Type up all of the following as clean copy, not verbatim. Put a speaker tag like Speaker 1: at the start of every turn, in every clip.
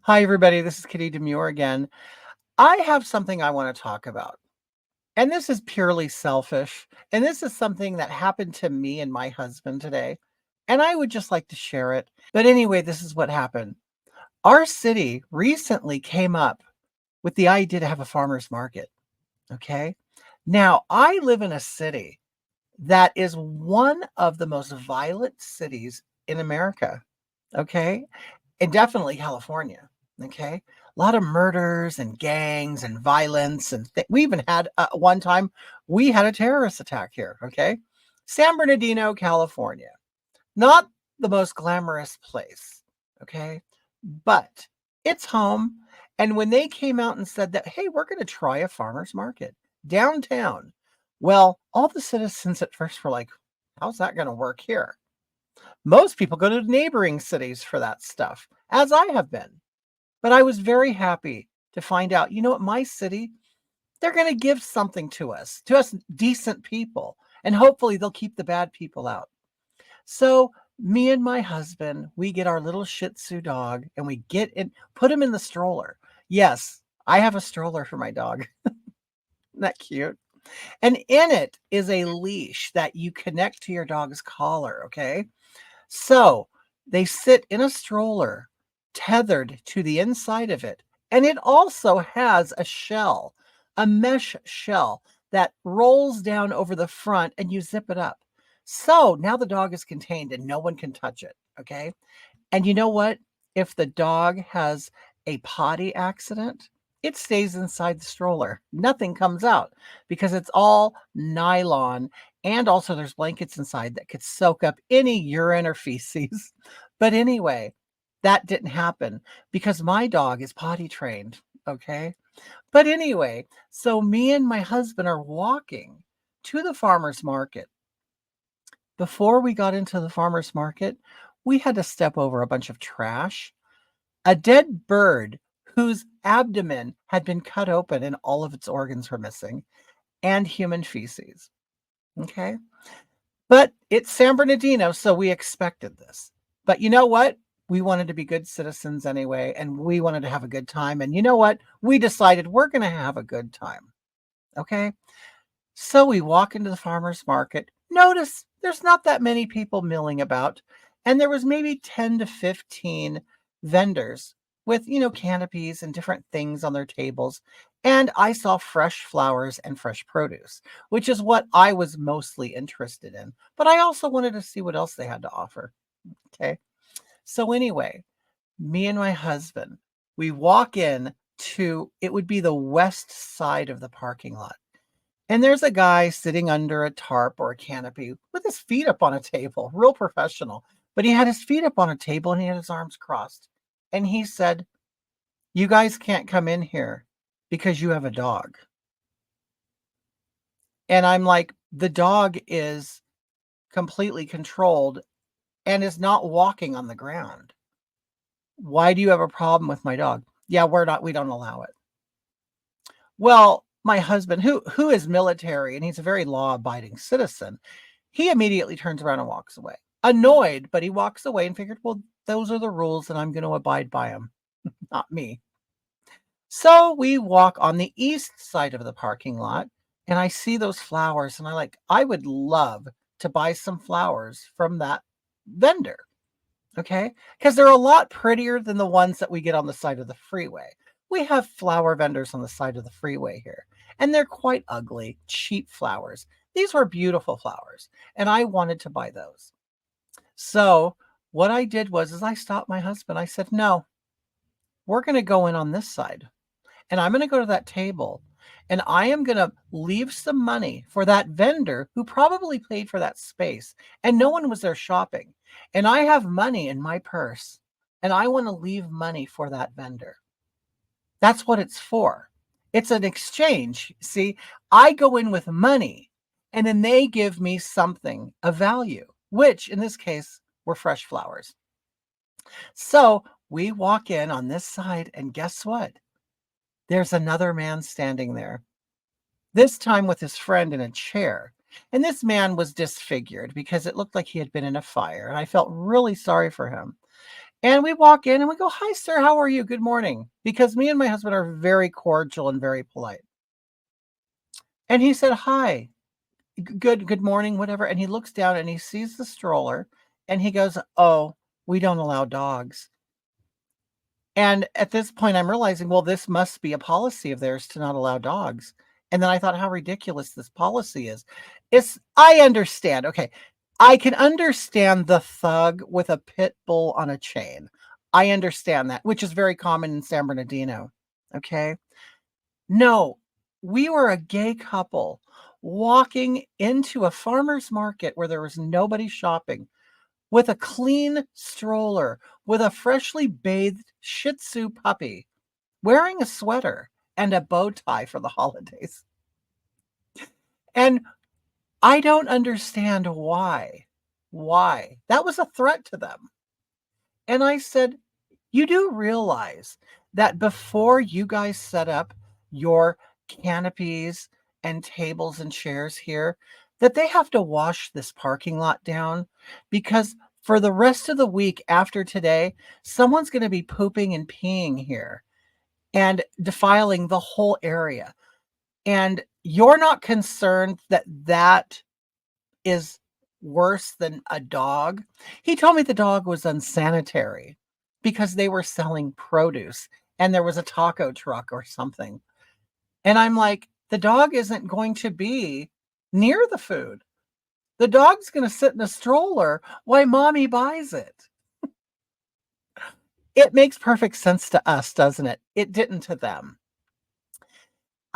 Speaker 1: Hi, everybody. This is Kitty Demure again. I have something I want to talk about, and this is purely selfish. And this is something that happened to me and my husband today, and I would just like to share it. But anyway, this is what happened. Our city recently came up with the idea to have a farmer's market. Okay. Now, I live in a city that is one of the most violent cities in America. Okay. And definitely California. Okay. A lot of murders and gangs and violence. And we even had one time we had a terrorist attack here. Okay. San Bernardino, California. Not the most glamorous place. Okay. But it's home. And when they came out and said that, hey, we're going to try a farmer's market downtown. Well, all the citizens at first were like, how's that going to work here? Most people go to neighboring cities for that stuff, as I have been. But I was very happy to find out, at my city, they're going to give something to us decent people, and hopefully they'll keep the bad people out. So me and my husband, we get our little Shih Tzu dog and we get in, put him in the stroller. Yes, I have a stroller for my dog. Isn't that cute? And in it is a leash that you connect to your dog's collar, okay? So they sit in a stroller tethered to the inside of it. And it also has a shell, a mesh shell that rolls down over the front and you zip it up. So now the dog is contained and no one can touch it. Okay. And you know what? If the dog has a potty accident, it stays inside the stroller. Nothing comes out because it's all nylon. And also there's blankets inside that could soak up any urine or feces. But anyway, that didn't happen because my dog is potty trained. Okay. But anyway, so me and my husband are walking to the farmer's market. Before we got into the farmer's market, we had to step over a bunch of trash, a dead bird whose abdomen had been cut open and all of its organs were missing, and human feces. Okay. But it's San Bernardino, so we expected this. But you know what? We wanted to be good citizens anyway, and we wanted to have a good time. And you know what? We decided we're going to have a good time. Okay. So we walk into the farmer's market. Notice there's not that many people milling about. And there was maybe 10 to 15 vendors with, canopies and different things on their tables. And I saw fresh flowers and fresh produce, which is what I was mostly interested in. But I also wanted to see what else they had to offer. Okay. So anyway, me and my husband, we walk in to, it would be the west side of the parking lot. And there's a guy sitting under a tarp or a canopy with his feet up on a table, real professional. But he had his feet up on a table and he had his arms crossed. And he said, you guys can't come in here because you have a dog. And I'm like, the dog is completely controlled and is not walking on the ground. Why do you have a problem with my dog? Yeah, we don't allow it. Well, my husband, who is military and he's a very law-abiding citizen, he immediately turns around and walks away. Annoyed, but he walks away and figured, well, those are the rules and I'm going to abide by them, not me. So we walk on the east side of the parking lot and I see those flowers and I would love to buy some flowers from that vendor. Okay. Because they're a lot prettier than the ones that we get on the side of the freeway. We have flower vendors on the side of the freeway here, and they're quite ugly, cheap flowers. These were beautiful flowers, and I wanted to buy those. So what I did is I stopped my husband. I said, no, we're going to go in on this side, and I'm going to go to that table, and I am going to leave some money for that vendor who probably paid for that space, and no one was there shopping. And I have money in my purse, and I want to leave money for that vendor. That's what it's for. It's an exchange. See, I go in with money and then they give me something of value, which in this case were fresh flowers. So we walk in on this side and guess what? There's another man standing there, this time with his friend in a chair. And this man was disfigured because it looked like he had been in a fire. And I felt really sorry for him. And we walk in and we go, "Hi, sir. How are you? Good morning." Because me and my husband are very cordial and very polite. And he said, "Hi, good morning, whatever." And he looks down and he sees the stroller and he goes, "Oh, we don't allow dogs." And at this point, I'm realizing, well, this must be a policy of theirs to not allow dogs. And then I thought how ridiculous this policy is. I understand. Okay. I can understand the thug with a pit bull on a chain. I understand that, which is very common in San Bernardino. Okay. No, we were a gay couple walking into a farmer's market where there was nobody shopping with a clean stroller, with a freshly bathed Shih Tzu puppy, wearing a sweater and a bow tie for the holidays. And I don't understand why. Why? That was a threat to them. And I said, "You do realize that before you guys set up your canopies and tables and chairs here, that they have to wash this parking lot down? Because for the rest of the week after today, someone's going to be pooping and peeing here and defiling the whole area. And you're not concerned that that is worse than a dog." He told me the dog was unsanitary because they were selling produce and there was a taco truck or something. And I'm like, the dog isn't going to be near the food. The dog's going to sit in a stroller while mommy buys it. It makes perfect sense to us, doesn't it? It didn't to them.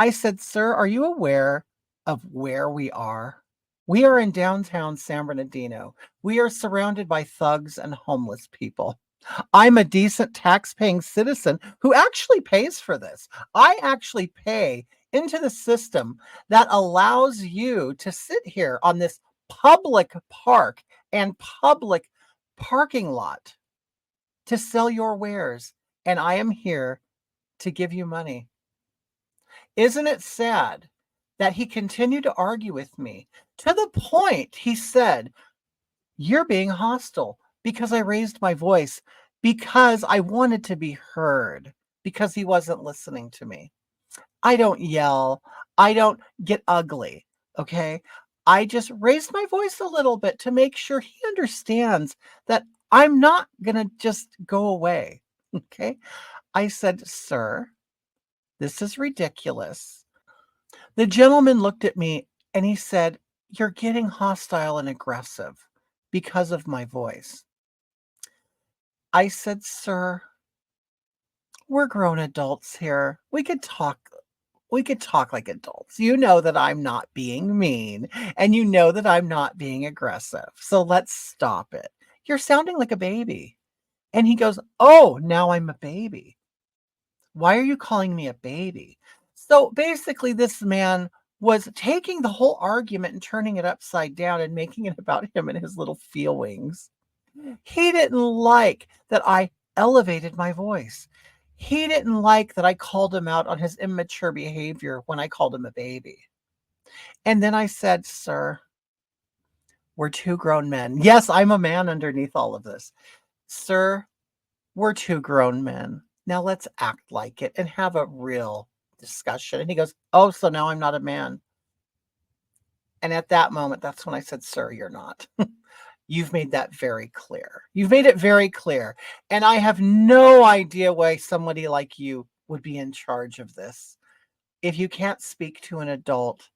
Speaker 1: I said, "Sir, are you aware of where we are? We are in downtown San Bernardino. We are surrounded by thugs and homeless people. I'm a decent tax-paying citizen who actually pays for this. I actually pay into the system that allows you to sit here on this public park and public parking lot to sell your wares, and I am here to give you money." Isn't it sad that he continued to argue with me to the point he said, "You're being hostile because I raised my voice because I wanted to be heard," because he wasn't listening to me. I don't yell. I don't get ugly. Okay. I just raised my voice a little bit to make sure he understands that I'm not going to just go away. Okay. I said, "Sir, this is ridiculous." The gentleman looked at me and he said, "You're getting hostile and aggressive because of my voice." I said, "Sir, we're grown adults here. We could talk like adults. You know that I'm not being mean and you know that I'm not being aggressive. So let's stop it. You're sounding like a baby." And he goes, "Oh, now I'm a baby. Why are you calling me a baby?" So basically, this man was taking the whole argument and turning it upside down and making it about him and his little feelings. He didn't like that I elevated my voice. He didn't like that I called him out on his immature behavior when I called him a baby. And then I said, "Sir, we're two grown men." Yes, I'm a man underneath all of this. "Sir, we're two grown men. Now let's act like it and have a real discussion." And he goes, "Oh, so now I'm not a man." And at that moment, that's when I said, "Sir, you're not." You've made that very clear. You've made it very clear. And I have no idea why somebody like you would be in charge of this. If you can't speak to an adult,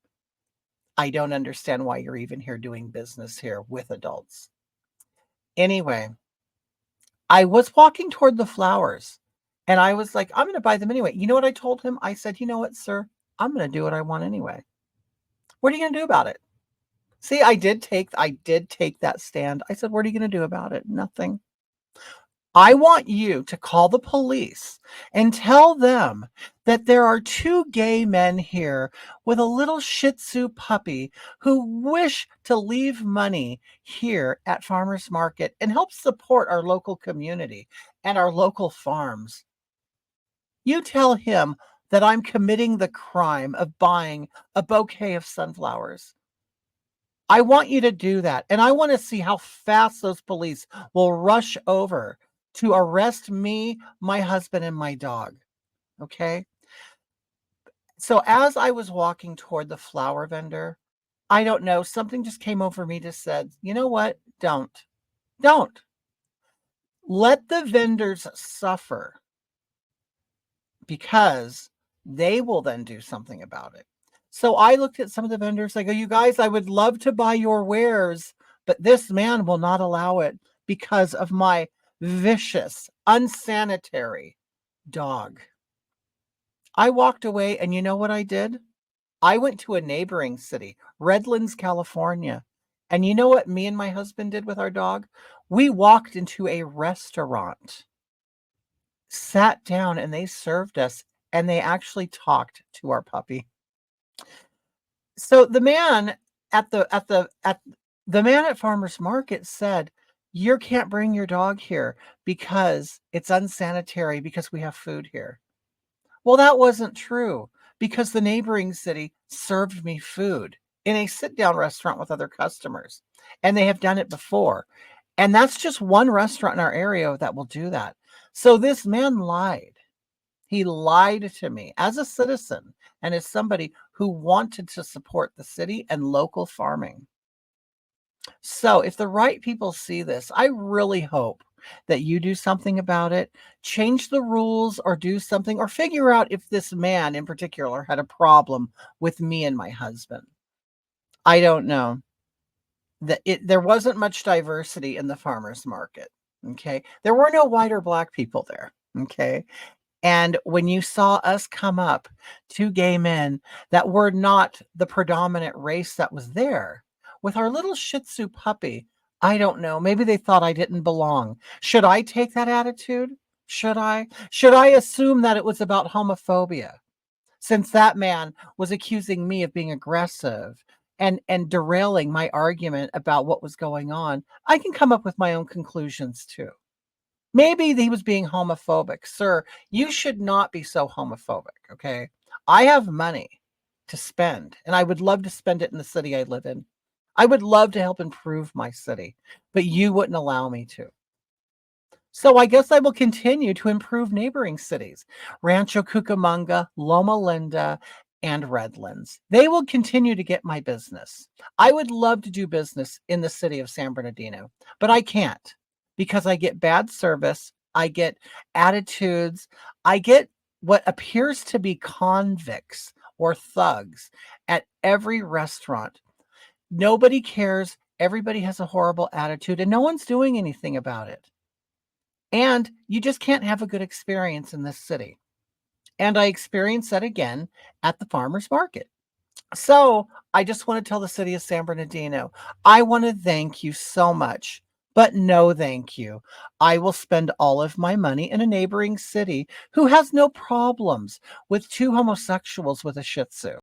Speaker 1: I don't understand why you're even here doing business here with adults. Anyway, I was walking toward the flowers and I was like, "I'm going to buy them anyway." You know what I told him? I said, "You know what, sir? I'm going to do what I want anyway. What are you going to do about it?" See, I did take that stand. I said, "What are you going to do about it?" Nothing. I want you to call the police and tell them that there are two gay men here with a little Shih Tzu puppy who wish to leave money here at Farmers Market and help support our local community and our local farms. You tell him that I'm committing the crime of buying a bouquet of sunflowers. I want you to do that. And I want to see how fast those police will rush over to arrest me, my husband, and my dog. Okay. So as I was walking toward the flower vendor, I don't know, something just came over me to said, you know what? Don't let the vendors suffer because they will then do something about it. So I looked at some of the vendors. I go, you guys, I would love to buy your wares, but this man will not allow it because of my vicious, unsanitary dog. I walked away, and you know what I did? I went to a neighboring city, Redlands, California. And you know what me and my husband did with our dog? We walked into a restaurant, sat down, and they served us, and they actually talked to our puppy. So the man at farmer's market said, "You can't bring your dog here because it's unsanitary because we have food here." Well, that wasn't true because the neighboring city served me food in a sit-down restaurant with other customers, and they have done it before. And that's just one restaurant in our area that will do that. So this man lied. He lied to me as a citizen and as somebody who wanted to support the city and local farming. So if the right people see this, I really hope that you do something about it, change the rules or do something, or figure out if this man in particular had a problem with me and my husband. I don't know. There wasn't much diversity in the farmers market. Okay. There were no white or black people there. Okay. And when you saw us come up, 2 gay men that were not the predominant race that was there, with our little Shih Tzu puppy, I don't know, maybe they thought I didn't belong. Should I take that attitude? Should I? Should I assume that it was about homophobia? Since that man was accusing me of being aggressive and derailing my argument about what was going on, I can come up with my own conclusions too. Maybe he was being homophobic. Sir, you should not be so homophobic, okay? I have money to spend, and I would love to spend it in the city I live in. I would love to help improve my city, but you wouldn't allow me to. So I guess I will continue to improve neighboring cities, Rancho Cucamonga, Loma Linda, and Redlands. They will continue to get my business. I would love to do business in the city of San Bernardino, but I can't because I get bad service, I get attitudes, I get what appears to be convicts or thugs at every restaurant. Nobody cares. Everybody has a horrible attitude, and no one's doing anything about it. And you just can't have a good experience in this city. And I experienced that again at the farmer's market. So I just want to tell the city of San Bernardino, I want to thank you so much, but no thank you. I will spend all of my money in a neighboring city who has no problems with 2 homosexuals with a Shih Tzu.